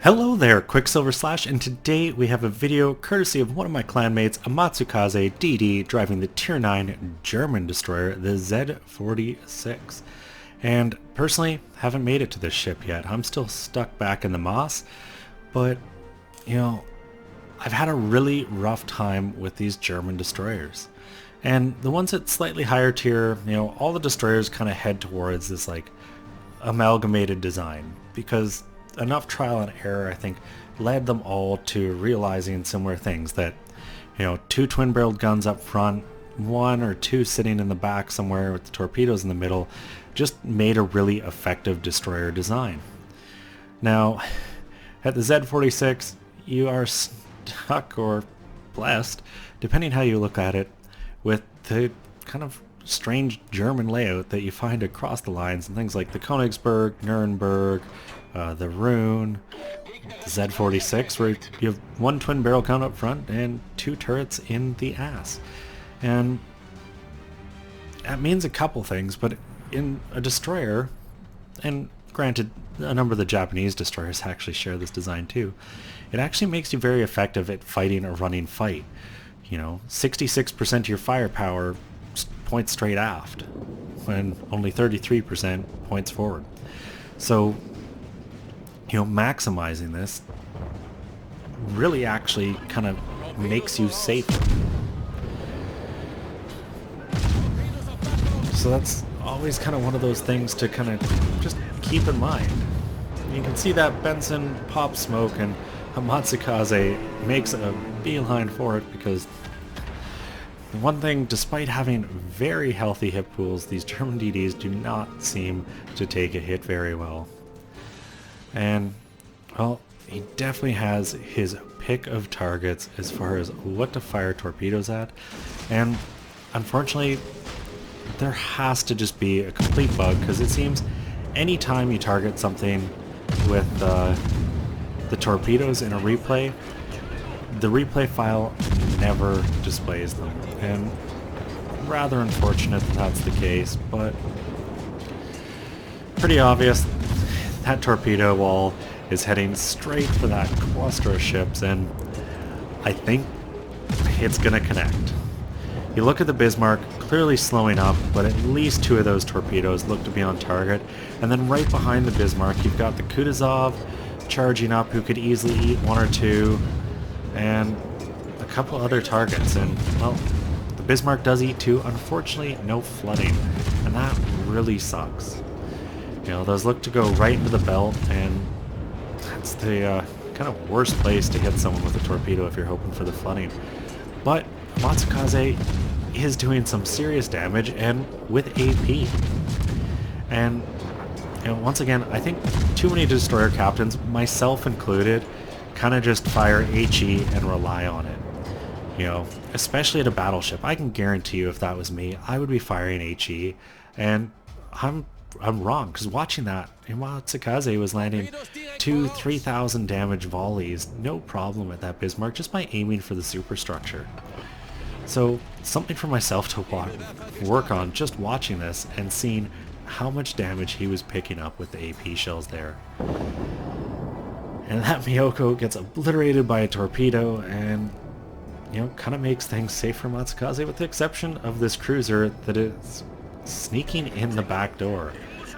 Hello there, Qckslvrslash, and today we have a video courtesy of one of my clanmates, Amatsukaze DD, driving the Tier 9 German destroyer, the Z-46. And personally, haven't made it to this ship yet. I'm still stuck back in the moss, but, you know, I've had a really rough time with these German destroyers. And the ones at slightly higher tier, you know, all the destroyers kind of head towards this, like, amalgamated design, because enough trial and error, I think, led them all to realizing similar things, that, you know, two twin-barreled guns up front, one or two sitting in the back somewhere with the torpedoes in the middle, just made a really effective destroyer design. Now, at the Z-46, you are stuck, or blessed, depending how you look at it, with the kind of strange German layout that you find across the lines, and things like the Königsberg, Nuremberg, the Rune, the Z-46, where you have one twin barrel gun up front and two turrets in the ass. And that means a couple things, but in a destroyer, and granted a number of the Japanese destroyers actually share this design too, it actually makes you very effective at fighting a running fight. You know, 66% of your firepower points straight aft, when only 33% points forward. So, you know, maximizing this really actually kind of makes you safer. So that's always kind of one of those things to kind of just keep in mind. You can see that Benson pops smoke and Amatsukaze makes a beeline for it, because one thing, despite having very healthy hit pools, these German DDs do not seem to take a hit very well. And, well, he definitely has his pick of targets as far as what to fire torpedoes at, and unfortunately there has to just be a complete bug, because it seems anytime you target something with the torpedoes in a replay, the replay file never displays them, and rather unfortunate that that's the case, but pretty obvious that torpedo wall is heading straight for that cluster of ships, and I think it's gonna connect. You look at the Bismarck, clearly slowing up, but at least two of those torpedoes look to be on target, and then right behind the Bismarck you've got the Qckslvrslash charging up, who could easily eat one or two, and a couple other targets, and, well, the Bismarck does eat two. Unfortunately, no flooding, and that really sucks. You know, those look to go right into the belt, and that's the kind of worst place to hit someone with a torpedo if you're hoping for the flooding. But Amatsukaze is doing some serious damage, and with AP. And, you know, once again, I think too many destroyer captains, myself included, kind of just fire HE and rely on it. You know, especially at a battleship. I can guarantee you if that was me, I would be firing HE, and I'm wrong, because watching that, Amatsukaze was landing 2,000-3,000 damage volleys, no problem at that Bismarck, just by aiming for the superstructure. So, something for myself to work on just watching this and seeing how much damage he was picking up with the AP shells there. And that Miyoko gets obliterated by a torpedo, and, you know, kind of makes things safe for Amatsukaze, with the exception of this cruiser that is sneaking in the back door.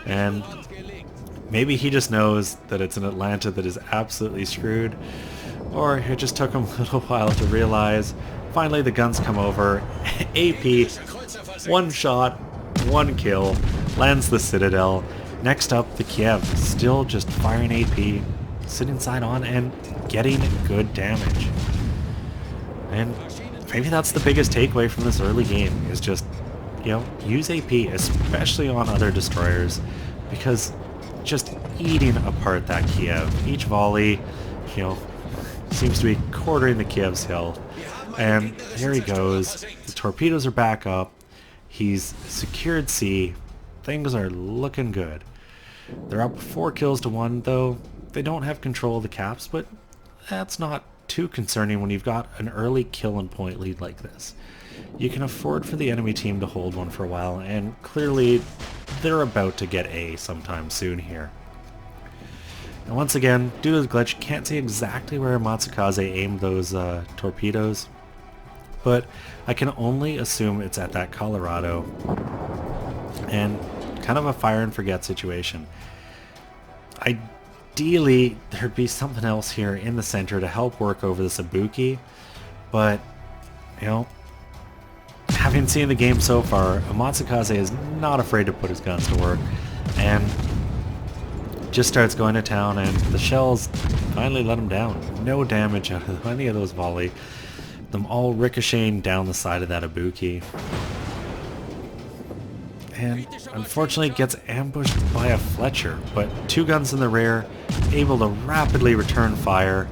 And maybe he just knows that it's an Atlanta that is absolutely screwed, or it just took him a little while to realize. Finally the guns come over, AP, one shot, one kill, lands the Citadel. Next up, the Kiev, still just firing AP, sitting side on and getting good damage. And maybe that's the biggest takeaway from this early game, is just, you know, use AP, especially on other destroyers, because just eating apart that Kiev. Each volley, you know, seems to be quartering the Kiev's health. And there he goes. The torpedoes are back up. He's secured C. Things are looking good. They're up 4 kills to 1, though they don't have control of the caps, but that's not too concerning when you've got an early kill and point lead like this. You can afford for the enemy team to hold one for a while, and clearly they're about to get A sometime soon here. And once again, due to the glitch, you can't see exactly where Amatsukaze aimed those torpedoes, but I can only assume it's at that Colorado, and kind of a fire and forget situation. Ideally, there'd be something else here in the center to help work over this Ibuki, but, you know, having seen the game so far, Amatsukaze is not afraid to put his guns to work, and just starts going to town, and the shells finally let him down. No damage out of any of those volley. Them all ricocheting down the side of that Ibuki. And unfortunately gets ambushed by a Fletcher, but 2 guns in the rear, able to rapidly return fire.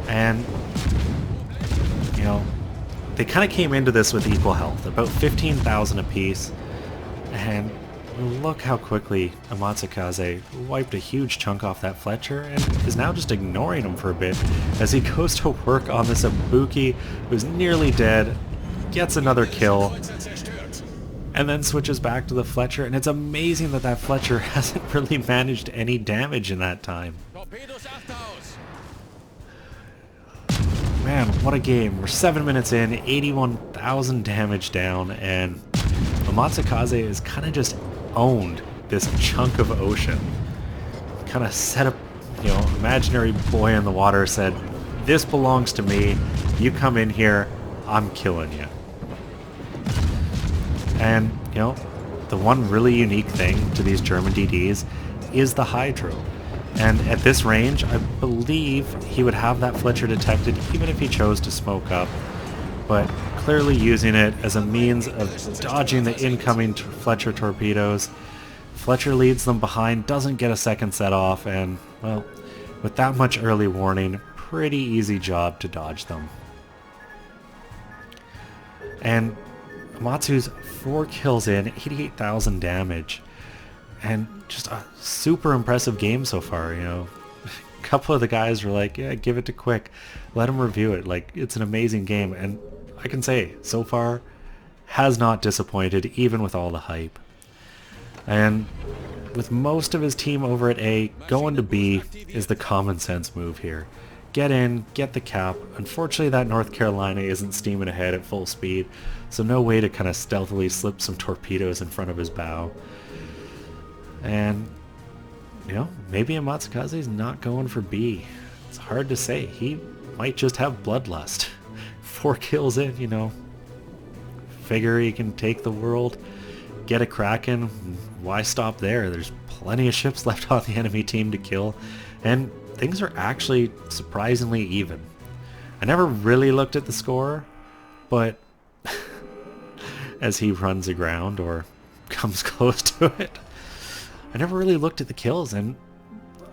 And, you know, they kind of came into this with equal health, about 15,000 apiece. And look how quickly Amatsukaze wiped a huge chunk off that Fletcher and is now just ignoring him for a bit as he goes to work on this Ibuki who's nearly dead, gets another kill, and then switches back to the Fletcher. And it's amazing that that Fletcher hasn't really managed any damage in that time. Man, what a game. We're 7 minutes in, 81,000 damage down, and Amatsukaze is kind of just owned this chunk of ocean. Kind of set up, you know, imaginary boy in the water, said, this belongs to me, you come in here, I'm killing you. And, you know, the one really unique thing to these German DDs is the Hydro. And at this range, I believe he would have that Fletcher detected even if he chose to smoke up. But clearly using it as a means of dodging the incoming Fletcher torpedoes. Fletcher leads them behind, doesn't get a second set off, and, well, with that much early warning, pretty easy job to dodge them. And Amatsu's 4 kills in, 88,000 damage. And just a super impressive game so far, you know. A couple of the guys were like, yeah, give it to Quick. Let him review it. Like, it's an amazing game. And I can say, so far, has not disappointed, even with all the hype. And with most of his team over at A, going to B is the common sense move here. Get in, get the cap. Unfortunately, that North Carolina isn't steaming ahead at full speed, so no way to kind of stealthily slip some torpedoes in front of his bow. And, you know, maybe Amatsukaze's not going for B. It's hard to say. He might just have bloodlust. 4 kills in, you know. Figure he can take the world, get a Kraken. Why stop there? There's plenty of ships left on the enemy team to kill. And things are actually surprisingly even. I never really looked at the score, but as he runs aground or comes close to it, I never really looked at the kills, and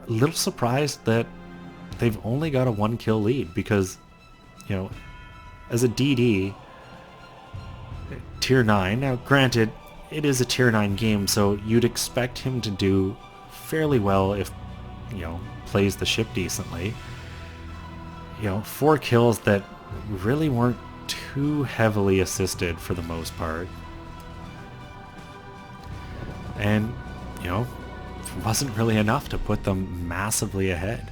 a little surprised that they've only got a 1 kill lead because, you know, as a DD, tier 9, now granted, it is a tier 9 game, so you'd expect him to do fairly well if, you know, plays the ship decently. You know, 4 kills that really weren't too heavily assisted for the most part. And, you know, wasn't really enough to put them massively ahead.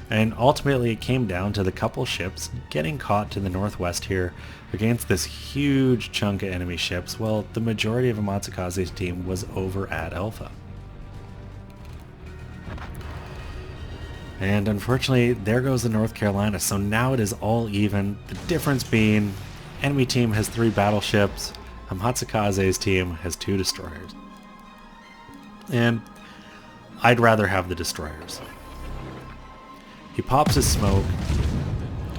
And ultimately it came down to the couple ships getting caught to the northwest here against this huge chunk of enemy ships, while the majority of Amatsukaze's team was over at Alpha. And unfortunately, there goes the North Carolina, so now it is all even. The difference being, enemy team has 3 battleships, Amatsukaze's team has 2 destroyers. And I'd rather have the destroyers. He pops his smoke.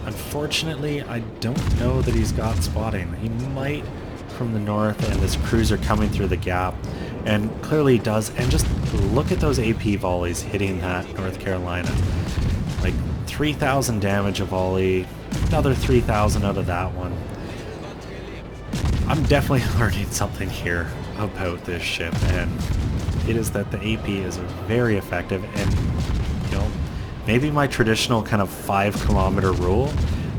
Unfortunately, I don't know that he's got spotting. He might from the north, and this cruiser coming through the gap, and clearly does. And just look at those AP volleys hitting that North Carolina. Like 3,000 damage a volley, another 3,000 out of that one. I'm definitely learning something here about this ship, and it is that the AP is very effective, and, you know, maybe my traditional kind of 5-kilometer rule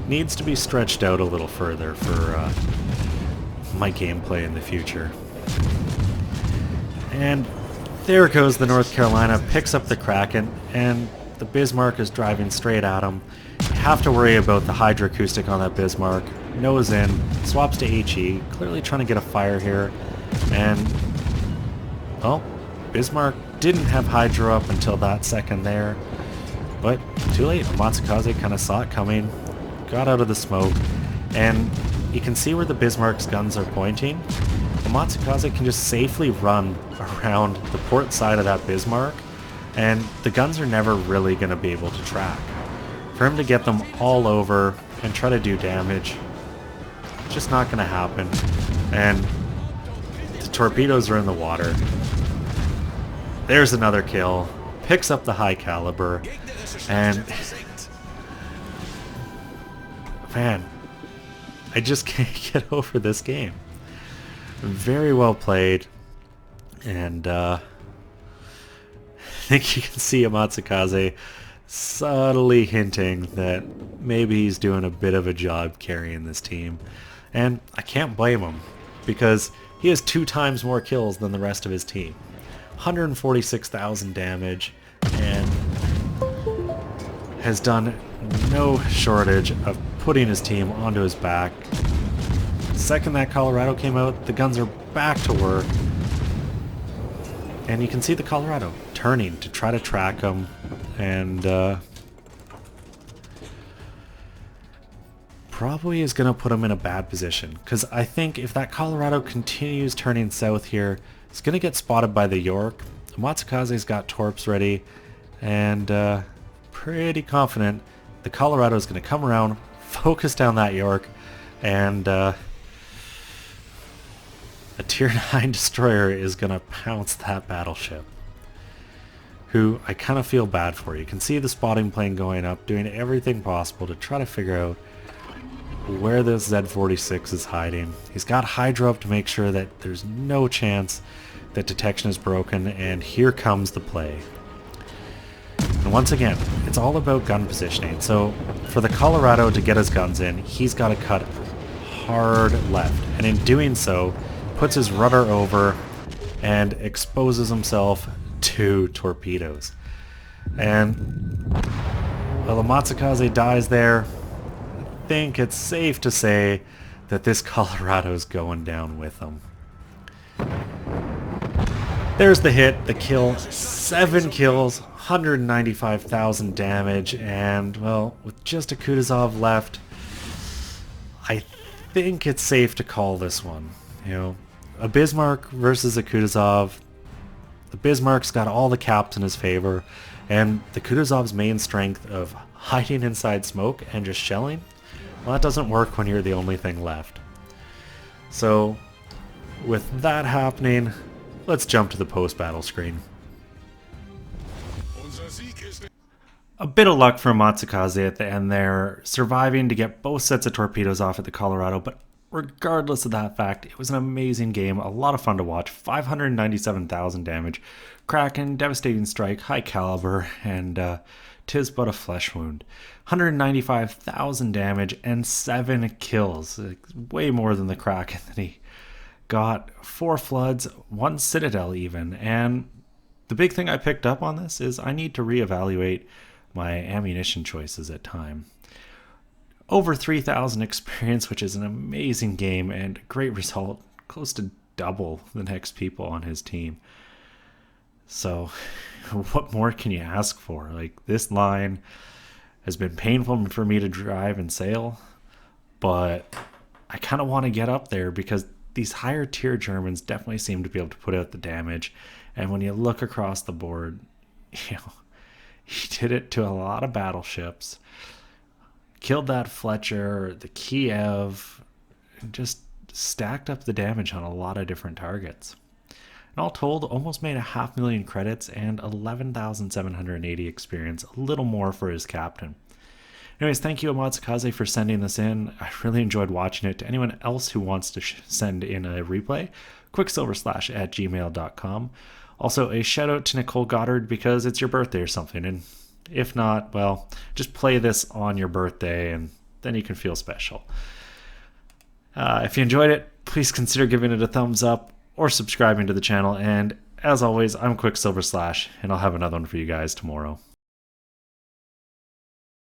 needs to be stretched out a little further for my gameplay in the future. And There goes the North Carolina, picks up the Kraken, and the Bismarck is driving straight at him. You have to worry about the hydroacoustic on that Bismarck. Nose in, swaps to HE, clearly trying to get a fire here. And, well, Bismarck didn't have hydro up until that second there. But too late. Amatsukaze kind of saw it coming, got out of the smoke, and you can see where the Bismarck's guns are pointing. Amatsukaze can just safely run around the port side of that Bismarck, and the guns are never really going to be able to track. For him to get them all over and try to do damage, just not going to happen. And the torpedoes are in the water. There's another kill. Picks up the high caliber, and man, I just can't get over this game. Very well played, and I think you can see Amatsukaze subtly hinting that maybe he's doing a bit of a job carrying this team, and I can't blame him because he has 2 times more kills than the rest of his team. 146,000 damage, and has done no shortage of putting his team onto his back. The second that Colorado came out, the guns are back to work, and you can see the Colorado turning to try to track him, and probably is going to put him in a bad position, because I think if that Colorado continues turning south here, it's going to get spotted by the York. Amatsukaze's got torps ready, and pretty confident the Colorado is going to come around, focus down that York, and a tier 9 destroyer is going to pounce that battleship, who I kind of feel bad for. You can see the spotting plane going up, doing everything possible to try to figure out where this Z-46 is hiding. He's got hydro up to make sure that there's no chance that detection is broken, and here comes the play. And once again, it's all about gun positioning. So for the Colorado to get his guns in, he's got to cut hard left, and in doing so, puts his rudder over and exposes himself to torpedoes. And well, Amatsukaze dies there. I think it's safe to say that this Colorado's going down with him. There's the hit, the kill, 7 kills, 195,000 damage, and well, with just a Qckslvrslash left, I think it's safe to call this one. You know, a Bismarck versus a Qckslvrslash. The Bismarck's got all the caps in his favor, and the Qckslvrslash's main strength of hiding inside smoke and just shelling, well, that doesn't work when you're the only thing left. So, with that happening, let's jump to the post-battle screen. A bit of luck for Amatsukaze at the end there, surviving to get both sets of torpedoes off at the Colorado, but regardless of that fact, it was an amazing game, a lot of fun to watch. 597,000 damage, Kraken, devastating strike, high caliber, and tis but a flesh wound. 195,000 damage and 7 kills, way more than the Kraken that he got. 4 floods, 1 citadel even, and the big thing I picked up on this is I need to reevaluate my ammunition choices at time. Over 3,000 experience, which is an amazing game and a great result, close to double the next people on his team. So what more can you ask for? Like, this line has been painful for me to drive and sail, but I kind of want to get up there because these higher tier Germans definitely seem to be able to put out the damage. And when you look across the board, you know, he did it to a lot of battleships, killed that Fletcher, the Kiev, and just stacked up the damage on a lot of different targets. And all told, almost made 500,000 credits and 11,780 experience, a little more for his captain. Anyways, thank you, Amatsukaze, for sending this in. I really enjoyed watching it. To anyone else who wants to send in a replay, Qckslvrslash@gmail.com. Also, a shout out to Nicole Goddard because it's your birthday or something. And if not, well, just play this on your birthday and then you can feel special. If you enjoyed it, please consider giving it a thumbs up or subscribing to the channel. And as always, I'm Qckslvrslash, and I'll have another one for you guys tomorrow.